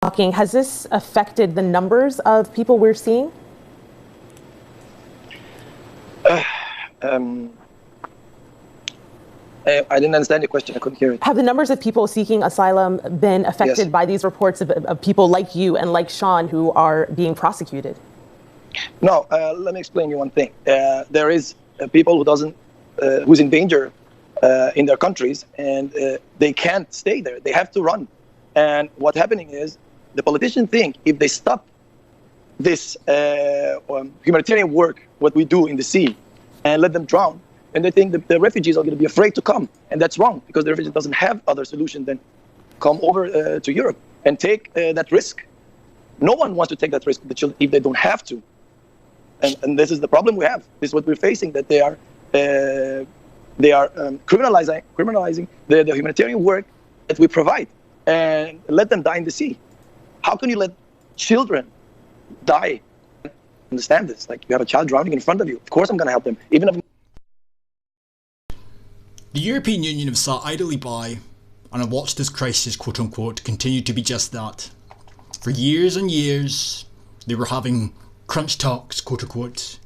talking, has this affected the numbers of people we're seeing? Um, I didn't understand your question. I couldn't hear it. Have the numbers of people seeking asylum been affected Yes. by these reports of people like you and like Sean who are being prosecuted? No, let me explain you one thing. There is people who's in danger in their countries, and they can't stay there. They have to run. And what's happening is the politicians think if they stop this humanitarian work, what we do in the sea, and let them drown, and they think that the refugees are going to be afraid to come. And that's wrong, because the refugee doesn't have other solution than come over to Europe and take that risk. No one wants to take that risk with the children if they don't have to. And this is the problem we have. This is what we're facing, that they are criminalizing the humanitarian work that we provide and let them die in the sea. How can you let children die? Understand this? Like, you have a child drowning in front of you. Of course I'm going to help them, even if... The European Union have sat idly by and have watched this crisis, quote unquote, continue to be just that. For years and years, they were having crunch talks, quote unquote,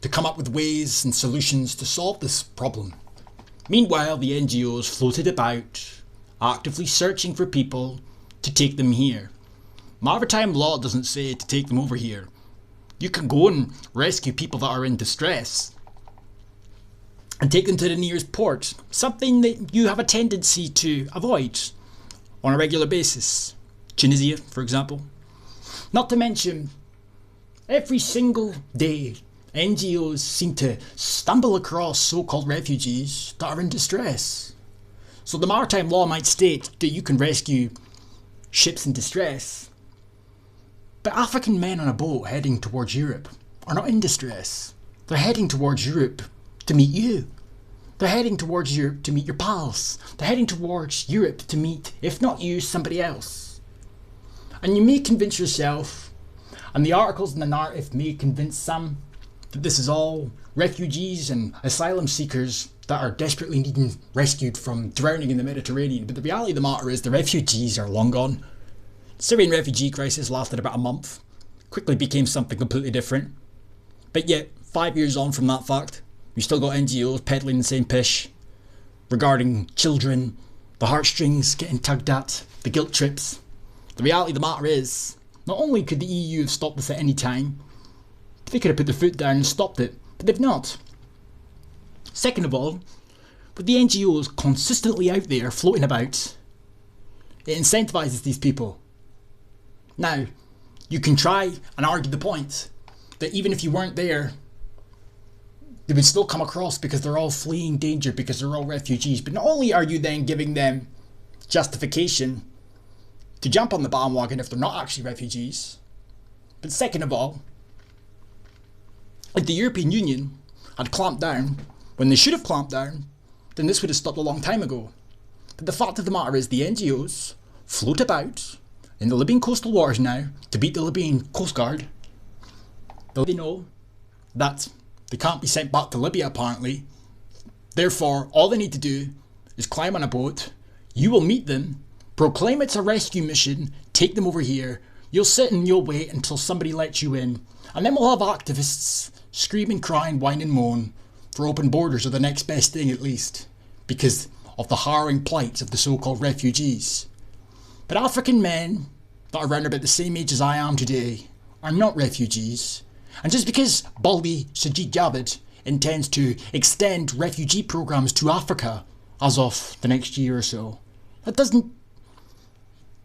to come up with ways and solutions to solve this problem. Meanwhile, the NGOs floated about, actively searching for people to take them here. Maritime law doesn't say to take them over here. You can go and rescue people that are in distress and take them to the nearest port, something that you have a tendency to avoid on a regular basis. Tunisia, for example. Not to mention, every single day, NGOs seem to stumble across so-called refugees that are in distress. So the maritime law might state that you can rescue ships in distress, but African men on a boat heading towards Europe are not in distress. They're heading towards Europe to meet you. They're heading towards Europe to meet your pals. They're heading towards Europe to meet, if not you, somebody else. And you may convince yourself, and the articles in the narrative may convince some, that this is all refugees and asylum seekers that are desperately needing rescued from drowning in the Mediterranean. But the reality of the matter is the refugees are long gone. The Syrian refugee crisis lasted about a month, quickly became something completely different. But yet, 5 years on from that fact, we still got NGOs peddling the same pish regarding children, the heartstrings getting tugged at, the guilt trips. The reality of the matter is, not only could the EU have stopped this at any time, they could have put their foot down and stopped it, but they've not. Second of all, with the NGOs consistently out there floating about, it incentivises these people. Now, you can try and argue the point that even if you weren't there, they would still come across because they're all fleeing danger, because they're all refugees. But not only are you then giving them justification to jump on the bandwagon if they're not actually refugees, but second of all, if the European Union had clamped down when they should have clamped down, then this would have stopped a long time ago. But the fact of the matter is the NGOs float about in the Libyan coastal waters now to beat the Libyan Coast Guard. They know that they can't be sent back to Libya apparently. Therefore, all they need to do is climb on a boat. You will meet them, proclaim it's a rescue mission, take them over here. You'll sit and you'll wait until somebody lets you in. And then we'll have activists screaming, crying, whine and moan for open borders are the next best thing at least, because of the harrowing plight of the so-called refugees. But African men that are around about the same age as I am today are not refugees. And just because Baldi Sajid Javid intends to extend refugee programs to Africa as of the next year or so, that doesn't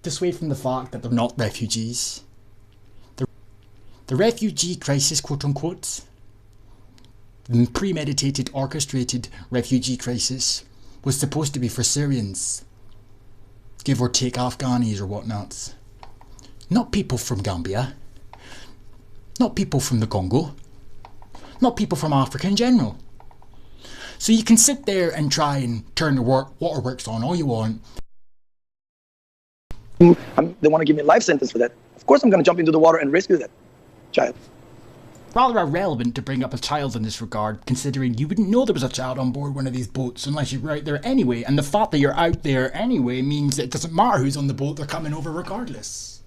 dissuade from the fact that they're not refugees. The refugee crisis, quote unquote, the premeditated, orchestrated refugee crisis was supposed to be for Syrians, give or take Afghanis or whatnot. Not people from Gambia, not people from the Congo, not people from Africa in general. So you can sit there and try and turn the waterworks on all you want. They want to give me a life sentence for that. Of course I'm going to jump into the water and rescue that child. Rather irrelevant to bring up a child in this regard, considering you wouldn't know there was a child on board one of these boats unless you were out there anyway, and the fact that you're out there anyway means that it doesn't matter who's on the boat, they're coming over regardless.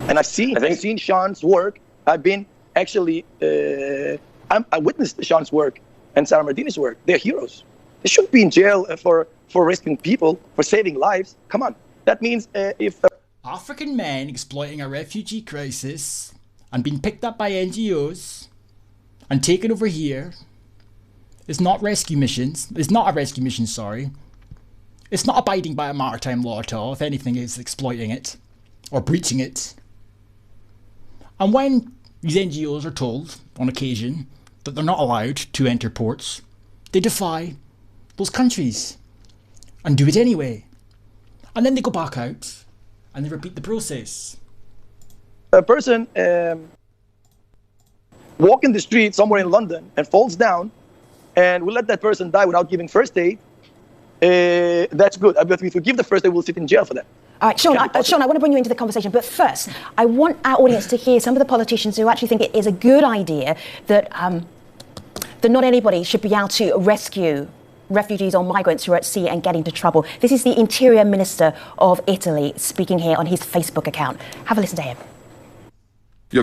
And I've seen Sean's work. I've been actually, I witnessed Sean's work and Sarah Martini's work. They're heroes. They shouldn't be in jail for rescuing people, for saving lives. Come on. That means if... African men exploiting a refugee crisis and being picked up by NGOs and taken over here is not rescue missions. It's not a rescue mission, sorry. It's not abiding by a maritime law at all. If anything, it's exploiting it or breaching it. And when these NGOs are told, on occasion, that they're not allowed to enter ports, they defy those countries and do it anyway. And then they go back out and they repeat the process. A person walk in the street somewhere in London and falls down, and we let that person die without giving first aid, that's good. But if we give the first aid, we'll sit in jail for that. All right, Sean, I want to bring you into the conversation, but first, I want our audience to hear some of the politicians who actually think it is a good idea that that not anybody should be able to rescue refugees or migrants who are at sea and get into trouble. This is the Interior Minister of Italy speaking here on his Facebook account. Have a listen to him. I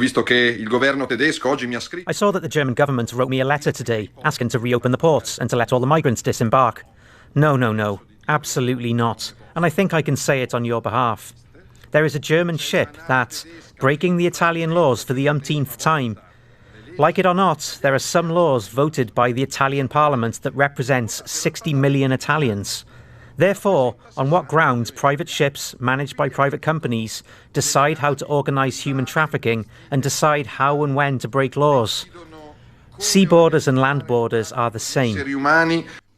saw that the German government wrote me a letter today asking to reopen the ports and to let all the migrants disembark. No, absolutely not. And I think I can say it on your behalf. There is a German ship that, breaking the Italian laws for the umpteenth time. Like it or not, there are some laws voted by the Italian parliament that represents 60 million Italians. Therefore, on what grounds private ships managed by private companies decide how to organise human trafficking and decide how and when to break laws? Sea borders and land borders are the same.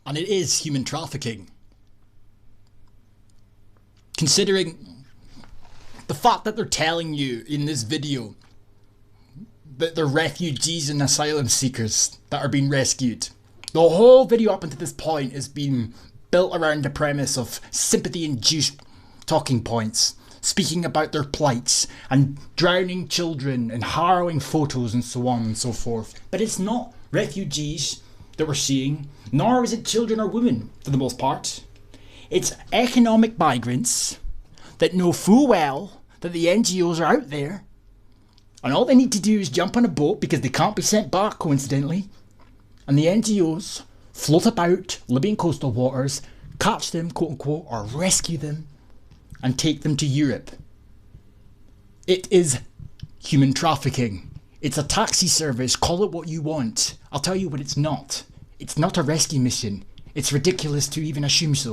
And it is human trafficking. Considering the fact that they're telling you in this video that they're refugees and asylum seekers that are being rescued. The whole video up until this point has been built around the premise of sympathy-induced talking points, speaking about their plights and drowning children and harrowing photos and so on and so forth. But it's not refugees that we're seeing, nor is it children or women for the most part. It's economic migrants that know full well that the NGOs are out there, and all they need to do is jump on a boat because they can't be sent back, coincidentally, and the NGOs float about Libyan coastal waters, catch them, quote unquote, or rescue them and take them to Europe. It is human trafficking. It's a taxi service, call it what you want. I'll tell you what it's not. It's not a rescue mission. It's ridiculous to even assume so.